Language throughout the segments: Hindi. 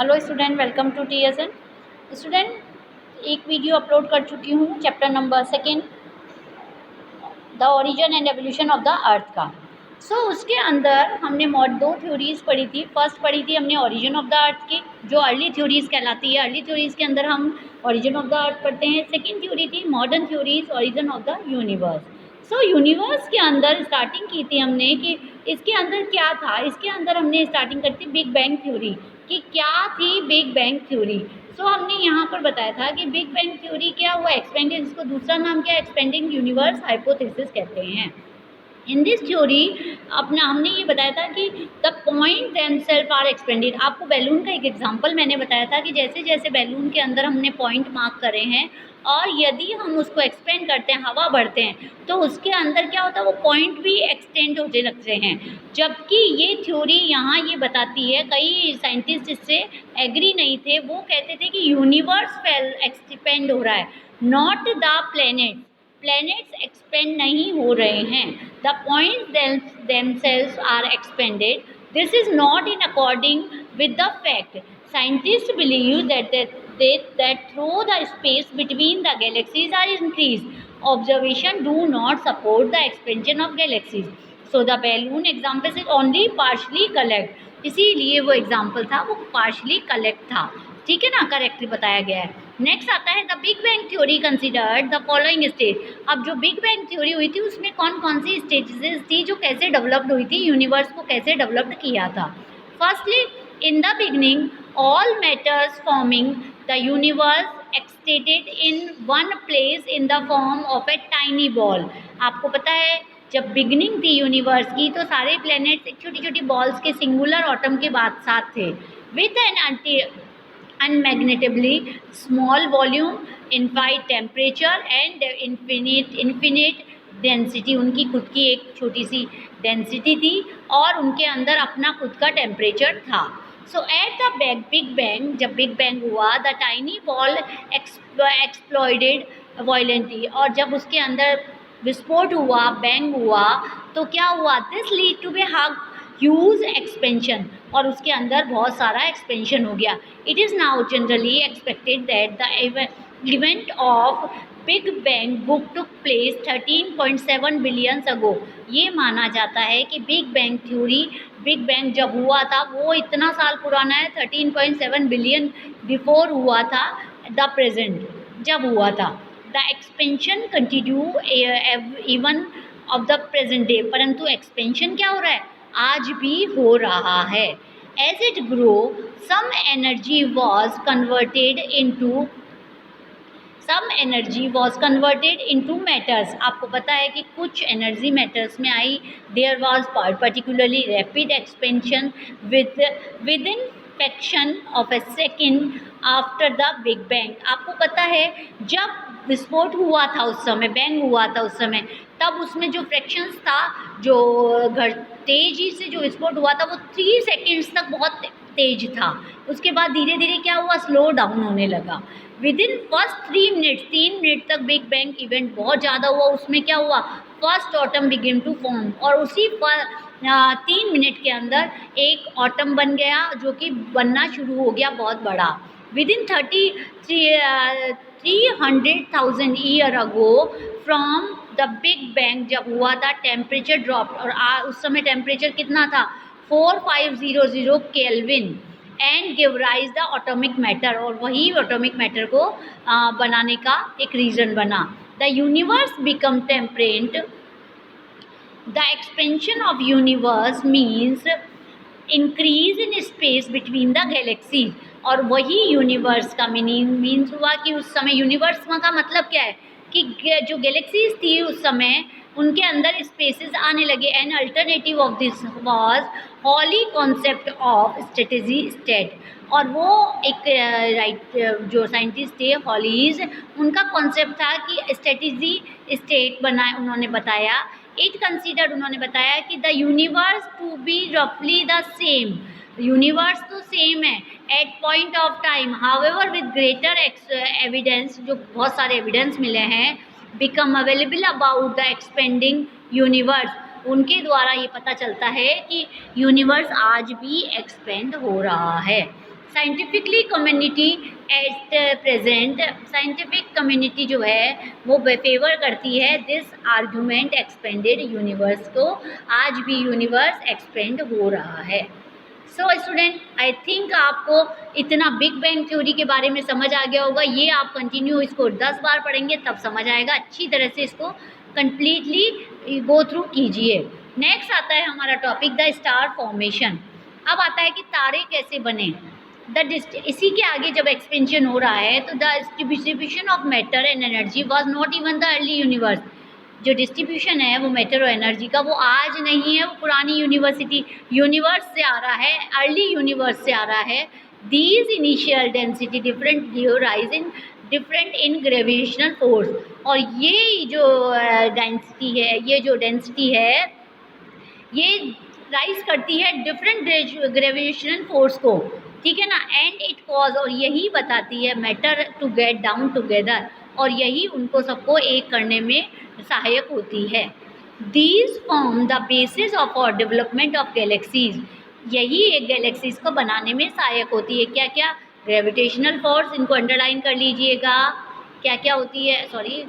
Hello student, welcome to TSN। Student, एक वीडियो अपलोड कर चुकी हूँ chapter number 2, the origin and evolution of the earth का। उसके अंदर हमने दो थ्योरीज पढ़ी थी। फर्स्ट पढ़ी थी हमने ओरिजिन ऑफ द अर्थ की, जो अर्ली थ्योरीज कहलाती है। अर्ली थ्योरीज के अंदर हम ओरिजिन ऑफ द अर्थ पढ़ते हैं। सेकेंड थ्योरी थी modern theories, origin of the universe. Universe के अंदर स्टार्टिंग की थी हमने कि इसके अंदर क्या था। इसके अंदर हमने स्टार्टिंग करी थी बिग बैंग थ्योरी कि क्या थी बिग बैंग थ्योरी। हमने यहाँ पर बताया था कि बिग बैंग थ्योरी क्या हुआ, एक्सपेंडेड, इसको दूसरा नाम क्या है, एक्सपेंडिंग यूनिवर्स हाइपोथेसिस कहते हैं। इन दिस थ्योरी अपना हमने ये बताया था कि the point themselves are expanded. आपको बैलून का एक एग्जांपल मैंने बताया था कि जैसे जैसे बैलून के अंदर हमने पॉइंट मार्क करे हैं और यदि हम उसको एक्सपेंड करते हैं, हवा भरते हैं, तो उसके अंदर क्या होता है, वो पॉइंट भी एक्सटेंड होने लगते हैं। जबकि ये थ्योरी यहाँ ये बताती है, कई साइंटिस्ट इससे एग्री नहीं थे। वो कहते थे कि यूनिवर्स एक्सपेंड हो रहा है, नॉट द प्लैनेट्स एक्सपेंड नहीं हो रहे हैं। The points themselves are expanded. This is not in according with the fact. Scientist believe that through the space between the galaxies are increased. Observation do not support the expansion of galaxies. So the balloon example is only partially correct. इसीलिए वो एग्जाम्पल था, वो पार्शली करेक्ट था। ठीक है ना, करेक्ट बताया गया है। नेक्स्ट आता है the big bang theory considered the following stage. अब जो बिग बैंग थ्योरी हुई थी उसमें कौन कौन सी स्टेजेस थी, जो कैसे डेवलप्ड हुई थी, यूनिवर्स को कैसे डेवलप्ड किया था। Firstly, in the beginning all matters forming the universe existed in one place in the form of a tiny ball. आपको पता है जब बिगनिंग थी यूनिवर्स की तो सारे प्लैनेट्स एक छोटी छोटी बॉल्स के सिंगुलर एटम के बाद साथ थे, with an unmagnetically small volume, infinite temperature and infinite density। उनकी खुद की एक छोटी सी डेंसिटी थी और उनके अंदर अपना खुद का टेम्परेचर था। एट द बिग बैंग, जब बिग बैंग हुआ, the tiny ball exploded violently, और जब उसके अंदर विस्फोट हुआ, बैंग हुआ, तो क्या हुआ, this lead to be huge expansion, और उसके अंदर बहुत सारा एक्सपेंशन हो गया। It is now generally expected that the event of big bang book took place 13.7 billion ago. ये माना जाता है कि बिग बैंग जब हुआ था वो इतना साल पुराना है, 13.7 बिलियन बिफोर हुआ था द प्रेजेंट, जब हुआ था। The expansion continue even of the present day, परंतु एक्सपेंशन क्या हो रहा है, आज भी हो रहा है। As it grow some energy was converted into matters। आपको पता है कि कुछ एनर्जी मैटर्स में आई। There was particularly rapid expansion within fraction of a second after the big bang। आपको पता है जब विस्फोट हुआ था उस समय, बैंग हुआ था उस समय, तब उसमें जो फ्रैक्शंस था, जो तेजी से जो विस्फोट हुआ था वो 3 सेकेंड्स तक बहुत तेज था। उसके बाद धीरे धीरे क्या हुआ, स्लो डाउन होने लगा। विद इन फर्स्ट 3 मिनट तक बिग बैंग इवेंट बहुत ज़्यादा हुआ। उसमें क्या हुआ, first atom begin to form, और उसी 3 मिनट के अंदर एक ऑटम बन गया जो कि बनना शुरू हो गया बहुत बड़ा। With in 300,000 year ago from the big bang जब हुआ था, टेम्परेचर ड्रॉप, और उस समय टेम्परेचर कितना था, 4500 kelvin, and give rise the atomic matter, और वही एटॉमिक मैटर को बनाने का एक रीज़न बना। The universe become temperate. The expansion of universe means increase in space between the galaxies, और वही यूनिवर्स का मीन्स हुआ कि उस समय यूनिवर्स का मतलब क्या है कि जो गैलेक्सीज थी उस समय उनके अंदर स्पेसेस आने लगे। An alternative of this was wholly concept of strategy state, और वो एक जो साइंटिस्ट थे हॉलीज, उनका कॉन्सेप्ट था कि स्ट्रेटजी स्टेट बनाए, उन्होंने बताया। इट कंसिडर्ड, उन्होंने बताया कि द यूनिवर्स टू बी रफली द सेम, यूनिवर्स तो सेम है at point of time, however with greater evidence, जो बहुत सारे एविडेंस मिले हैं, become available about the expanding universe, उनके द्वारा ये पता चलता है कि यूनिवर्स आज भी एक्सपेंड हो रहा है। Scientifically community at present, scientific community जो है वो फेवर करती है दिस आर्गूमेंट एक्सपेंडेड यूनिवर्स को, आज भी यूनिवर्स एक्सपेंड हो रहा है। सो स्टूडेंट, आई थिंक आपको इतना बिग बैंग थ्योरी के बारे में समझ आ गया होगा। ये आप कंटिन्यू इसको 10 बार पढ़ेंगे तब समझ आएगा। अच्छी तरह से इसको कंप्लीटली गो थ्रू कीजिए। नेक्स्ट आता है हमारा टॉपिक द स्टार फॉर्मेशन। अब आता है कि तारे कैसे बने। इसी के आगे जब एक्सपेंशन हो रहा है तो the distribution of matter and energy was not even the early universe. जो डिस्ट्रीब्यूशन है वो मैटर और एनर्जी का, वो आज नहीं है, वो पुरानी यूनिवर्स से आ रहा है, अर्ली यूनिवर्स से आ रहा है। These initial density different rise in different in gravitational force. और ये जो डेंसिटी है, ये राइज करती है डिफरेंट ग्रेविटेशनल फोर्स को, ठीक है ना। एंड इट कॉज, और यही बताती है matter to get down together, और यही उनको सबको एक करने में सहायक होती है। These form the basis of और डेवलपमेंट ऑफ गैलेक्सीज, यही एक गैलेक्सीज को बनाने में सहायक होती है। क्या क्या? ग्रेविटेशनल फोर्स, इनको अंडरलाइन कर लीजिएगा। क्या क्या होती है? सॉरी,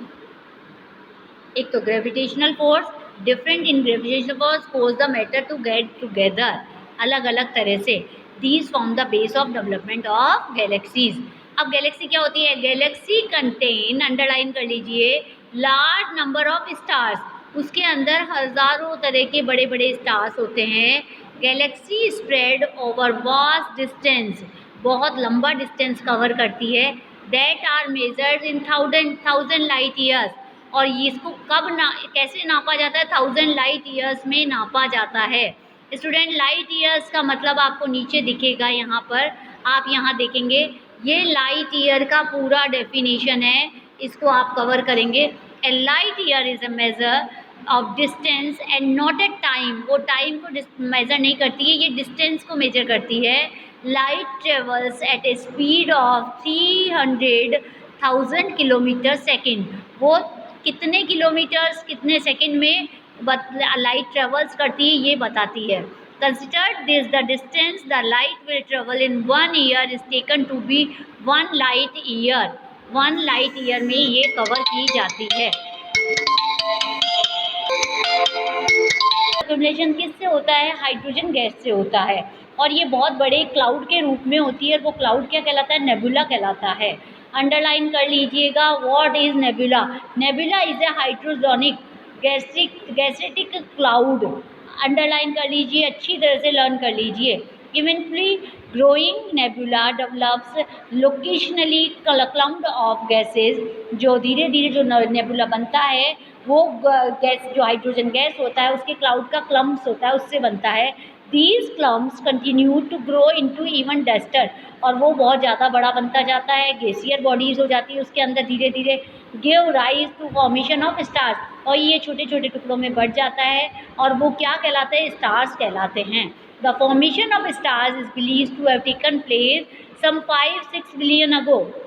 एक तो gravitational force, different in gravitational force cause the matter to get together, अलग अलग तरह से। These form the base of development of galaxies. अब गैलेक्सी क्या होती है? गैलेक्सी कंटेन, अंडरलाइन कर लीजिए, लार्ज नंबर ऑफ स्टार्स, उसके अंदर हज़ारों तरह के बड़े बड़े स्टार्स होते हैं। Galaxy spread over vast distance, बहुत लंबा डिस्टेंस कवर करती है। That are measured in thousand light years, और इसको कैसे नापा जाता है? 1000 लाइट ईयर्स में नापा जाता है। स्टूडेंट, लाइट ईयर्स का मतलब आपको नीचे दिखेगा, यहाँ पर आप यहाँ देखेंगे, ये लाइट ईयर का पूरा डेफिनेशन है, इसको आप कवर करेंगे। A light year is a measure of distance and not a time, वो टाइम को मेज़र नहीं करती है, ये डिस्टेंस को मेजर करती है। Light travels at a speed of 300,000 kilometre second, वो कितने किलोमीटर्स कितने सेकेंड में लाइट ट्रेवल्स करती है ये बताती है। Consider this the distance the light will travel in 1 year is taken to be 1 light year. 1 light year में ये कवर की जाती है। एक्यूमुलेशन किससे होता है? हाइड्रोजन गैस से होता है, और ये बहुत बड़े क्लाउड के रूप में होती है। वो क्लाउड क्या कहलाता है? नेबुला कहलाता है। अंडरलाइन कर लीजिएगा, what is nebula? Nebula is a hydrogenic gaseous cloud. Underline कर लीजिए, अच्छी तरह से लर्न कर लीजिए। Eventually growing nebula develops locationally clumped of gases, जो धीरे धीरे जो नेबुला बनता है वो गैस, जो हाइड्रोजन गैस होता है उसके क्लाउड का क्लम्प्स होता है, उससे बनता है। These clumps continue to grow into even duster, और वो बहुत ज़्यादा बड़ा बनता जाता है, ग्लेशियर बॉडीज़ हो जाती है उसके अंदर धीरे धीरे। Give rise to formation of stars, और ये छोटे छोटे टुकड़ों में बढ़ जाता है, और वो क्या कहलाते हैं? स्टार्स कहलाते हैं। The formation of stars is believed to have taken place some 5-6 billion ago.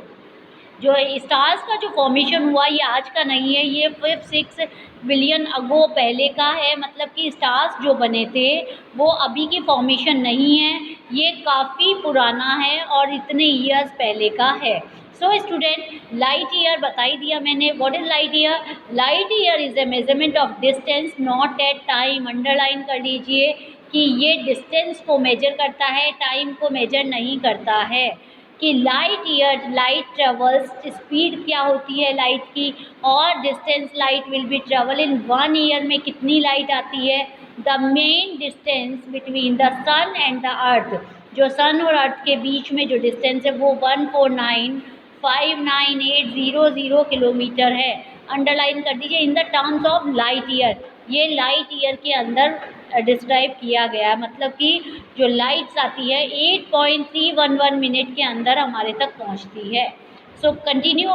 जो स्टार्स का जो फॉर्मेशन हुआ ये आज का नहीं है, ये 5-6 बिलियन अगो पहले का है। मतलब कि स्टार्स जो बने थे वो अभी की फॉर्मेशन नहीं है, ये काफ़ी पुराना है और इतने ईयर्स पहले का है। सो स्टूडेंट, लाइट ईयर बता ही दिया मैंने। What is light year? Light year is a measurement of distance not at time. Underline कर लीजिए कि ये डिस्टेंस को मेजर करता है, टाइम को मेजर नहीं करता है। कि light year, light travels, speed क्या होती है लाइट की, और distance light will be travel in 1 year में कितनी लाइट आती है। The main distance between the sun and the earth, जो सन और अर्थ के बीच में जो डिस्टेंस है वो 1495980 किलोमीटर है। अंडरलाइन कर दीजिए in the terms of light year, ये लाइट ईयर के अंदर डिस्क्राइब किया गया है। मतलब कि जो लाइट्स आती है 8.311 मिनट के अंदर हमारे तक पहुंचती है। सो कंटिन्यू,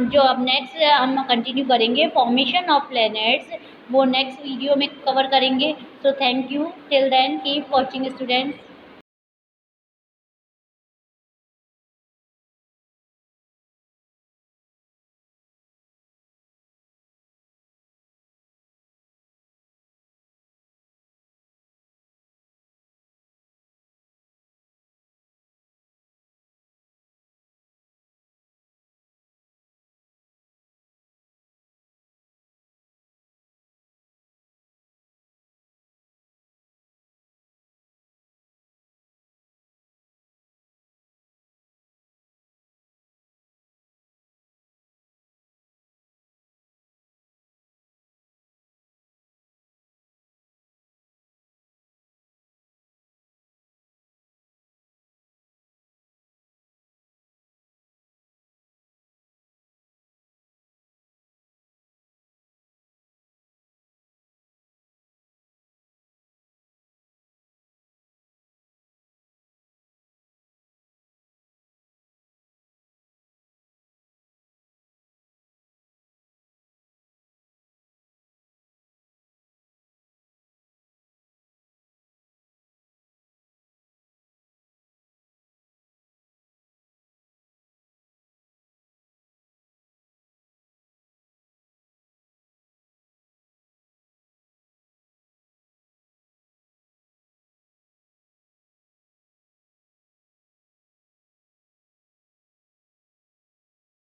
जो अब नेक्स्ट हम कंटिन्यू करेंगे फॉर्मेशन ऑफ प्लैनेट्स, वो नेक्स्ट वीडियो में कवर करेंगे। So thank you, till then keep watching students.